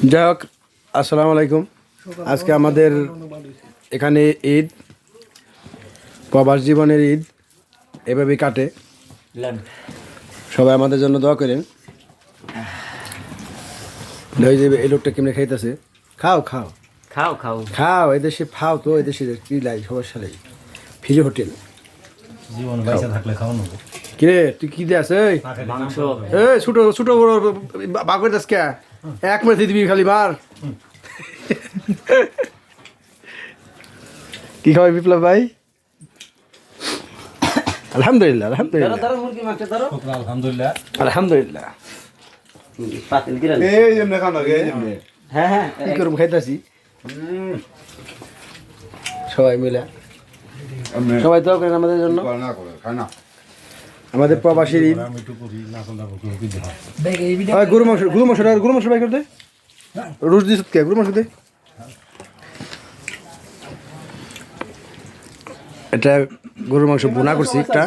যাই হোক, আসসালামু আলাইকুম। আজকে আমাদের এখানে ঈদ, প্রবাস জীবনের ঈদ এভাবেই কাটে। সবাই আমাদের জন্য দোয়া করেন। ওই যে এই লোকটা কেমনে খাইতেছে, খাও খাও খাও খাও খাও, এদেশে খাও তো, এদেশে কি লাই সবার সাথে ফিরে হোটেল জীবন পয়সা থাকলে খাওয়ানো কিরে তুই কি দিয়ে আছে মাংস ছোটো ছোটো বড় বাগ করে দাস কে এক মিনিট দিবি খালি মার কি খাওয়াই বিপ্লব ভাই? আলহামদুলিল্লাহ আলহামদুলিল্লাহ ধরো মুরগি মাংস ধরো আলহামদুলিল্লাহ আলহামদুলিল্লাহ। পাতিল গিরা এই যেমনে খানো এই যেমনে হ্যাঁ হ্যাঁ কি করবো খাইতেছি সবাই মিলে। সবাই তো করেন আমাদের জন্য, না করে খায় না আমাদের প্রবাসীর ঈদ। আমি একটু করি না করলে কি দেব ওই গরু মাংস বাই করতে রোজ দিস কে গরু মাংস দে। এটা গরুর মাংস বোনা করছি একটা।